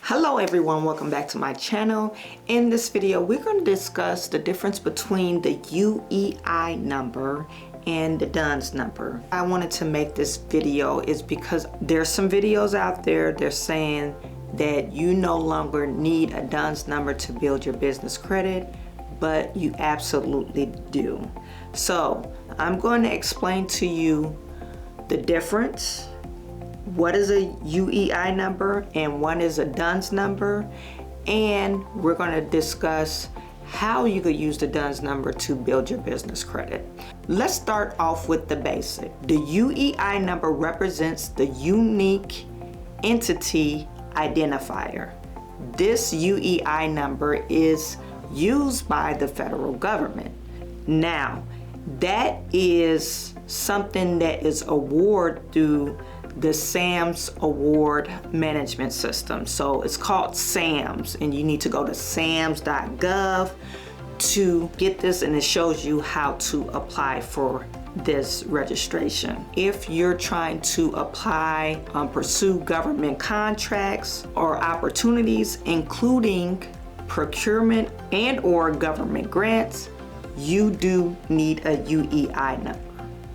Hello everyone, welcome back to my channel. In this video, we're going to discuss the difference between the UEI number and the D-U-N-S number. I wanted to make this video is because there's some videos out there, they're saying that you no longer need a D-U-N-S number to build your business credit, but you absolutely do. So I'm going to explain to you the difference. What is a UEI number and what is a D-U-N-S number, and we're going to discuss how you could use the D-U-N-S number to build your business credit. Let's start off with the basic. The UEI number represents the unique entity identifier. This UEI number is used by the federal government. Now, that is something that is awarded through the SAMS award management system. So it's called SAMS, and you need to go to sams.gov to get this, and it shows you how to apply for this registration. If you're trying to apply, pursue government contracts or opportunities, including procurement and or government grants, you do need a UEI number.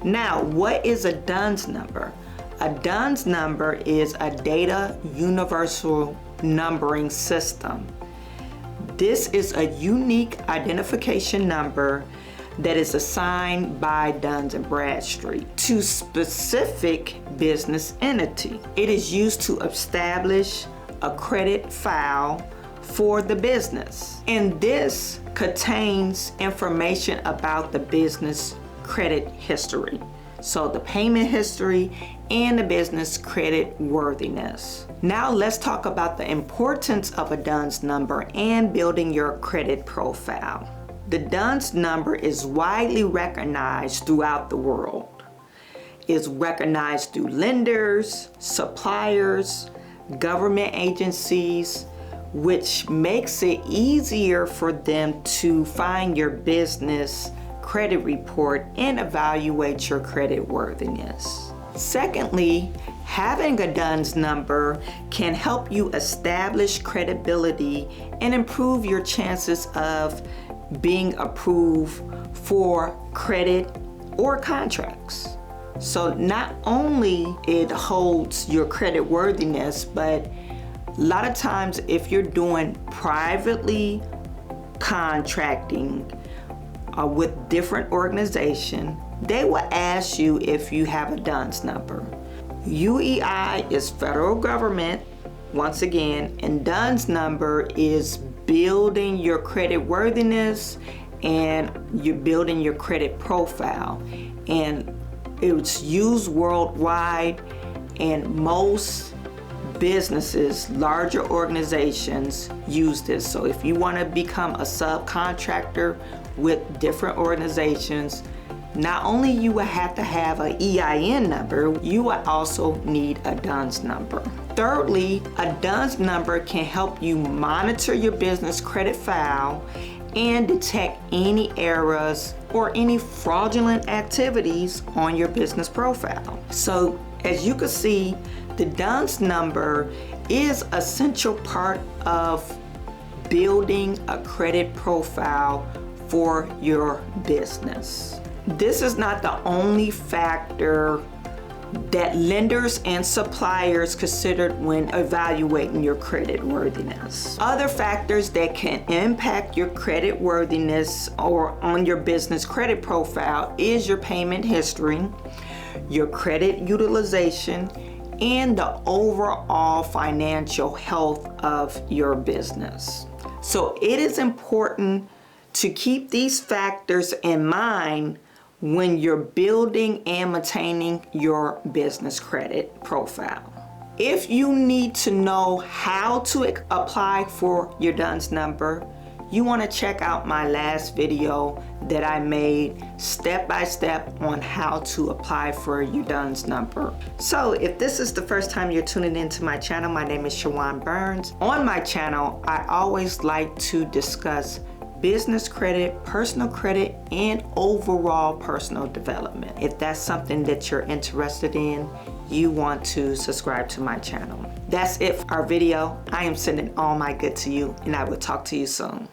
Now, what is a D-U-N-S number? A D-U-N-S number is a data universal numbering system. This is a unique identification number that is assigned by Dun & Bradstreet to specific business entity. It is used to establish a credit file for the business, and this contains information about the business credit history. So the payment history and the business credit worthiness. Now let's talk about the importance of a D-U-N-S number and building your credit profile. The D-U-N-S number is widely recognized throughout the world. It's recognized through lenders, suppliers, government agencies, which makes it easier for them to find your business credit report and evaluate your credit worthiness. Secondly, having a D-U-N-S number can help you establish credibility and improve your chances of being approved for credit or contracts. So not only it holds your credit worthiness, but a lot of times if you're doing privately contracting with different organizations, they will ask you if you have a D-U-N-S number. UEI is federal government, once again, and D-U-N-S number is building your credit worthiness and you're building your credit profile. And it's used worldwide, and most businesses, larger organizations use this. So if you want to become a subcontractor with different organizations, not only you will have to have an EIN number, you will also need a D-U-N-S number. Thirdly, a D-U-N-S number can help you monitor your business credit file and detect any errors or any fraudulent activities on your business profile. So as you can see, the D-U-N-S number is an essential part of building a credit profile for your business. This is not the only factor that lenders and suppliers consider when evaluating your credit worthiness. Other factors that can impact your credit worthiness or on your business credit profile is your payment history, your credit utilization, and the overall financial health of your business. So it is important to keep these factors in mind when you're building and maintaining your business credit profile. If you need to know how to apply for your D-U-N-S number, you want to check out my last video that I made step by step on how to apply for your D-U-N-S number. So if this is the first time you're tuning into my channel, my name is Chawanne Burns. On my channel, I always like to discuss business credit, personal credit, and overall personal development. If that's something that you're interested in, you want to subscribe to my channel. That's it for our video. I am sending all my good to you, and I will talk to you soon.